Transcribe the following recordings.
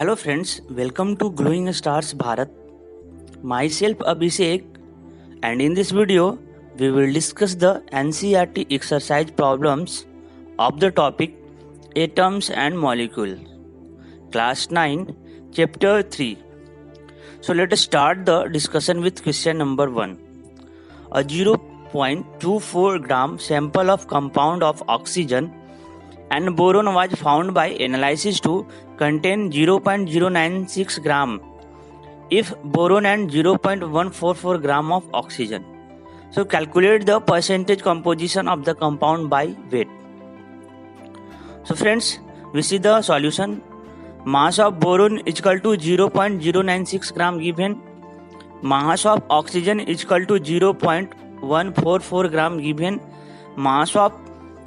Hello friends, welcome to Glowing Stars Bharat. Myself Abhishek, and in this video we will discuss the NCERT exercise problems of the topic Atoms and Molecules, Class 9, Chapter 3. So let us start the discussion with question number 1. A 0.24 gram sample of compound of oxygen and boron was found by analysis to contain 0.096 gram if boron and 0.144 gram of oxygen. So calculate the percentage composition of the compound by weight. So friends, we see the solution. Mass of boron is equal to 0.096 gram given. Mass of oxygen is equal to 0.144 gram given. Mass of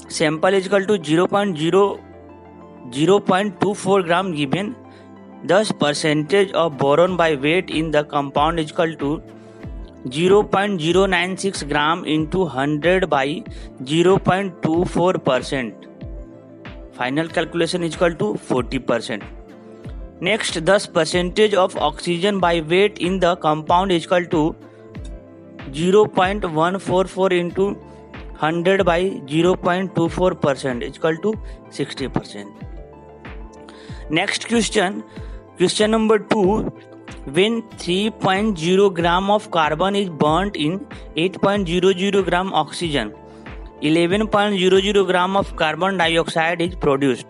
sample is equal to 0.24 gram given. Thus percentage of boron by weight in the compound is equal to 0.096 gram into 100 by 0.24%. Final calculation is equal to 40%. Next, thus percentage of oxygen by weight in the compound is equal to 0.144 into 100 by 0.24% is equal to 60%. Next question number 2. When 3.0 gram of carbon is burnt in 8.00 gram oxygen, 11.00 gram of carbon dioxide is produced.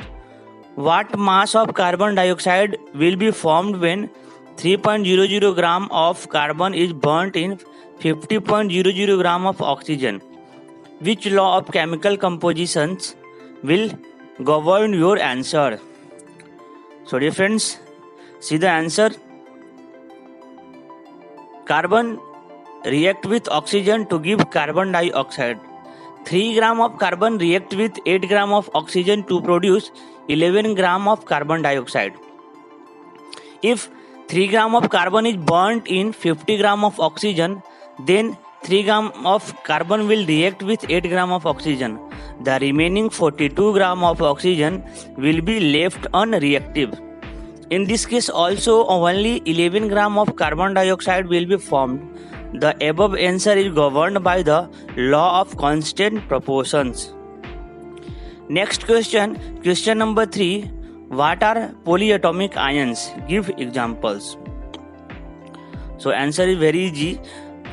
What mass of carbon dioxide will be formed when 3.00 gram of carbon is burnt in 50.00 gram of oxygen? Which law of chemical compositions will govern your answer? So dear friends, see the answer. Carbon react with oxygen to give carbon dioxide. 3 gram of carbon react with 8 gram of oxygen to produce 11 gram of carbon dioxide. If 3 gram of carbon is burnt in 50 gram of oxygen, then 3 gram of carbon will react with 8 gram of oxygen. The remaining 42 gram of oxygen will be left unreactive. In this case also only 11 gram of carbon dioxide will be formed. The above answer is governed by the law of constant proportions. Next question number 3. What are polyatomic ions? Give examples. So answer is very easy.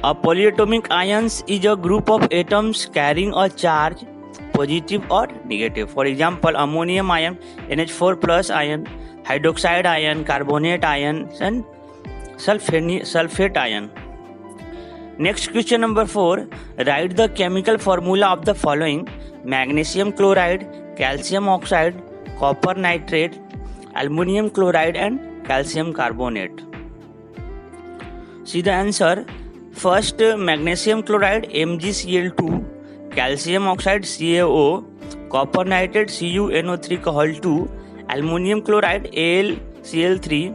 A polyatomic ions is a group of atoms carrying a charge, positive or negative. For example, ammonium ion, NH4 plus ion, hydroxide ion, carbonate ion, and sulfate ion. Next question number 4. Write the chemical formula of the following: magnesium chloride, calcium oxide, copper nitrate, aluminum chloride, and calcium carbonate. See the answer. First, magnesium chloride MgCl2, calcium oxide CaO, copper nitrate CuNO3 aluminum chloride AlCl3,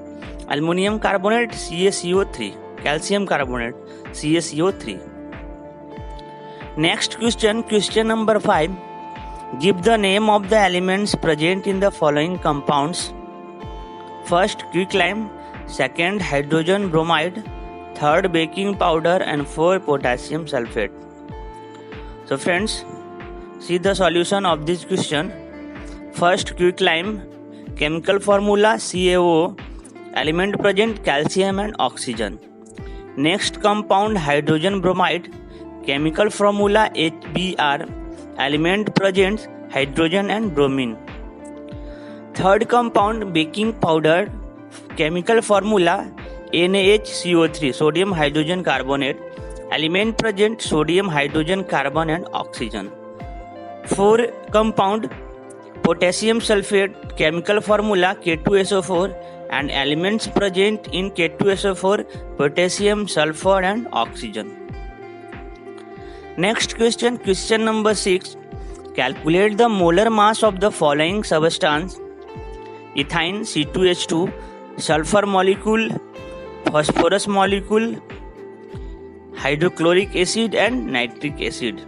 aluminum carbonate CaCO3, calcium carbonate CaCO3. Next question number 5. Give the name of the elements present in the following compounds. First, quicklime, second, hydrogen bromide, third, baking powder, and 4, potassium sulfate. So friends, see the solution of this question. First, quicklime, chemical formula CaO, element present calcium and oxygen. Next compound, hydrogen bromide, chemical formula HBr, element present hydrogen and bromine. Third compound, baking powder, chemical formula NaHCO3, sodium hydrogen carbonate, element present sodium hydrogen carbon and oxygen. 4 compound, potassium sulfate, chemical formula K2SO4, and elements present in K2SO4, potassium, sulfur, and oxygen. Next question number 6. Calculate the molar mass of the following substance: ethine C2H2, sulfur molecule, phosphorus molecule, hydrochloric acid, and nitric acid.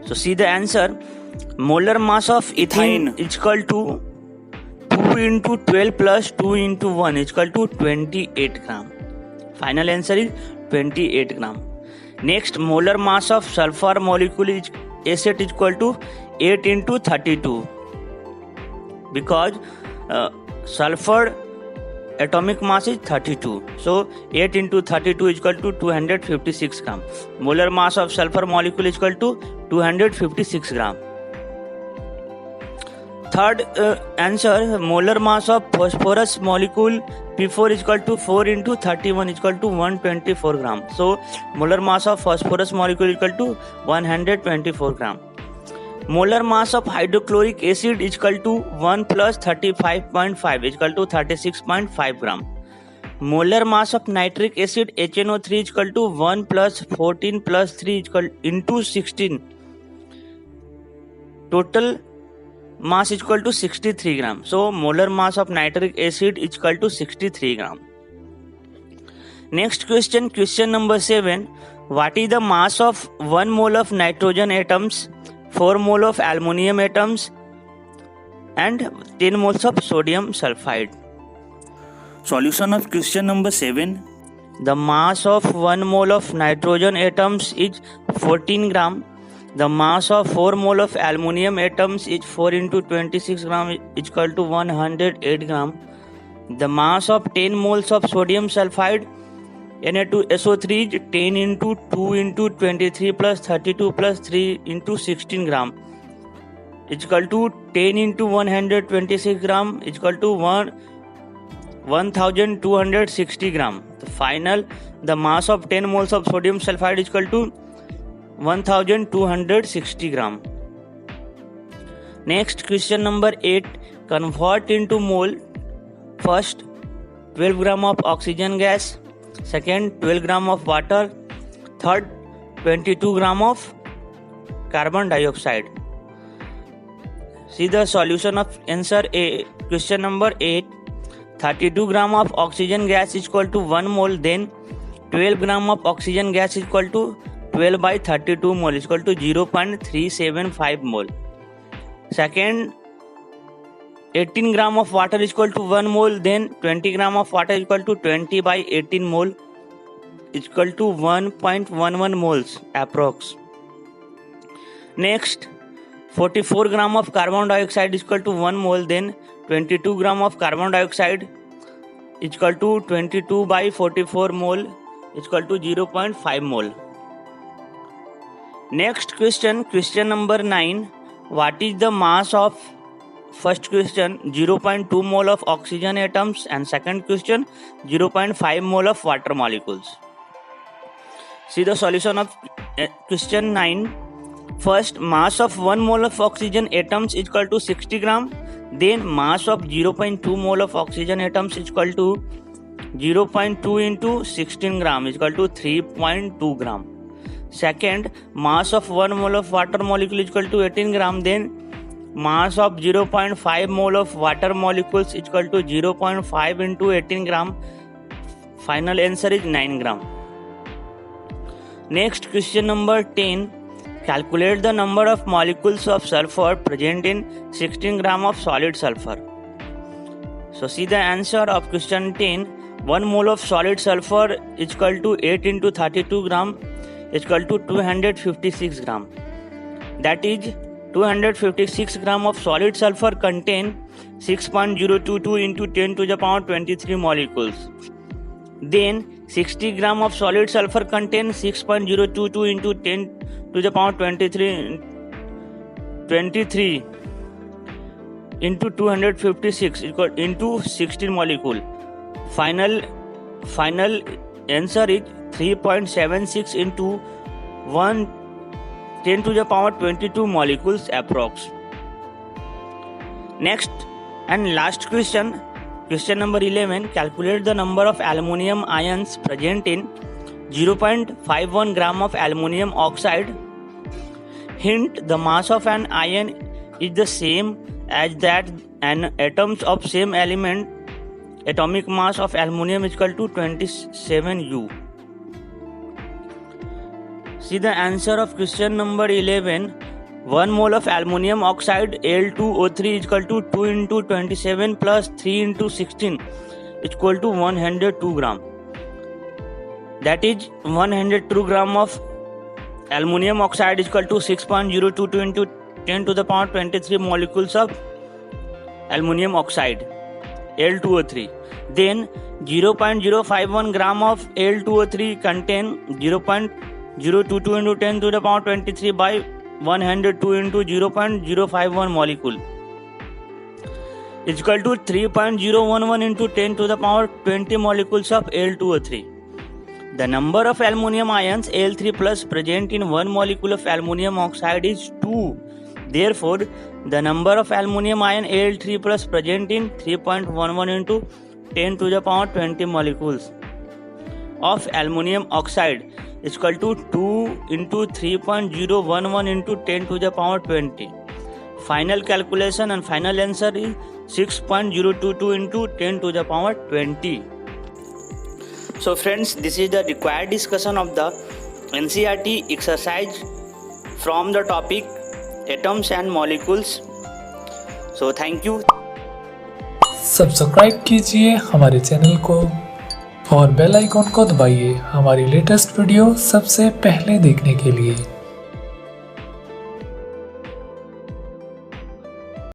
So see the answer. Molar mass of ethane is equal to 2 into 12 plus 2 into 1 is equal to 28 gram. Final answer is 28 gram. Next, molar mass of sulfur molecule is acid is equal to 8 into 32 because sulfur atomic mass is 32. So 8 into 32 is equal to 256 gram. Molar mass of sulfur molecule is equal to 256 gram. Third answer, molar mass of phosphorus molecule P4 is equal to 4 into 31 is equal to 124 gram. So molar mass of phosphorus molecule is equal to 124 gram. Molar mass of hydrochloric acid is equal to 1 plus 35.5 is equal to 36.5 gram. Molar mass of nitric acid HNO3 is equal to 1 plus 14 plus 3 is equal into 16. Total mass is equal to 63 gram. So molar mass of nitric acid is equal to 63 gram. Next question, question number 7. What is the mass of 1 mole of nitrogen atoms, 4 mole of aluminum atoms and 10 moles of sodium sulfide? Solution of question number 7. The mass of 1 mole of nitrogen atoms is 14 gram. The mass of 4 mole of aluminum atoms is 4 into 26 gram is equal to 108 gram. The mass of 10 moles of sodium sulfide Na2SO3 is 10 into 2 into 23 plus 32 plus 3 into 16 gram is equal to 10 into 126 gram is equal to 1260 gram. The mass of 10 moles of sodium sulfide is equal to 1260 gram. Next, question number 8. Convert into mole. First, 12 gram of oxygen gas. Second, 12 gram of water. Third, 22 gram of carbon dioxide. See the solution of answer A. Question number 8. 32 gram of oxygen gas is equal to 1 mole. Then 12 gram of oxygen gas is equal to 12 by 32 mole is equal to 0.375 mole. Second, 18 gram of water is equal to 1 mole. Then 20 gram of water is equal to 20 by 18 mole is equal to 1.11 moles approx. Next, 44 gram of carbon dioxide is equal to 1 mole. Then 22 gram of carbon dioxide is equal to 22 by 44 mole is equal to 0.5 mole. Next question, question number 9. What is the mass of, first question, 0.2 mole of oxygen atoms and second question, 0.5 mole of water molecules? See the solution of question 9. First, mass of 1 mole of oxygen atoms is equal to 60 gram. Then mass of 0.2 mole of oxygen atoms is equal to 0.2 into 16 gram is equal to 3.2 gram. Second, mass of 1 mole of water molecule is equal to 18 gram. Then mass of 0.5 mole of water molecules is equal to 0.5 into 18 gram. Final answer is 9 gram. Next, question number 10. Calculate the number of molecules of sulfur present in 16 gram of solid sulfur. So see the answer of question 10. 1 mole of solid sulfur is equal to 8 into 32 gram is equal to 256 gram. That is 256 gram of solid sulfur contain 6.022 into 10 to the power 23 molecules. Then 60 gram of solid sulfur contain 6.022 into 10 to the power 23 into 256 equal into 16 molecule. Final answer is 3.76 into 1 10 to the power 22 molecules approx. Next and last question, question number 11. Calculate the number of aluminum ions present in 0.51 gram of aluminum oxide. Hint: the mass of an ion is the same as that an atoms of same element. Atomic mass of aluminum is equal to 27 U. See the answer of question number 11. 1 mole of aluminum oxide Al2O3 is equal to 2 into 27 plus 3 into 16 is equal to 102 gram. That is 102 gram of aluminum oxide is equal to 6.022 into 10 to the power 23 molecules of aluminum oxide Al2O3. Then 0.051 gram of Al2O3 contain 0.022 into 10 to the power 23 by 102 into 0.051 molecule is equal to 3.011 into 10 to the power 20 molecules of Al2O3. The number of aluminum ions Al3 plus present in one molecule of aluminum oxide is 2. Therefore, the number of aluminum ion Al3 plus present in 3.11 into 10 to the power 20 molecules of aluminum oxide is equal to 2 into 3.011 into 10 to the power 20. Final calculation and final answer is 6.022 into 10 to the power 20. So friends, this is the required discussion of the NCERT exercise from the topic atoms and molecules. So thank you. Subscribe कीजिए हमारे channel को और bell icon को दबाइए हमारी latest video सबसे पहले देखने के लिए।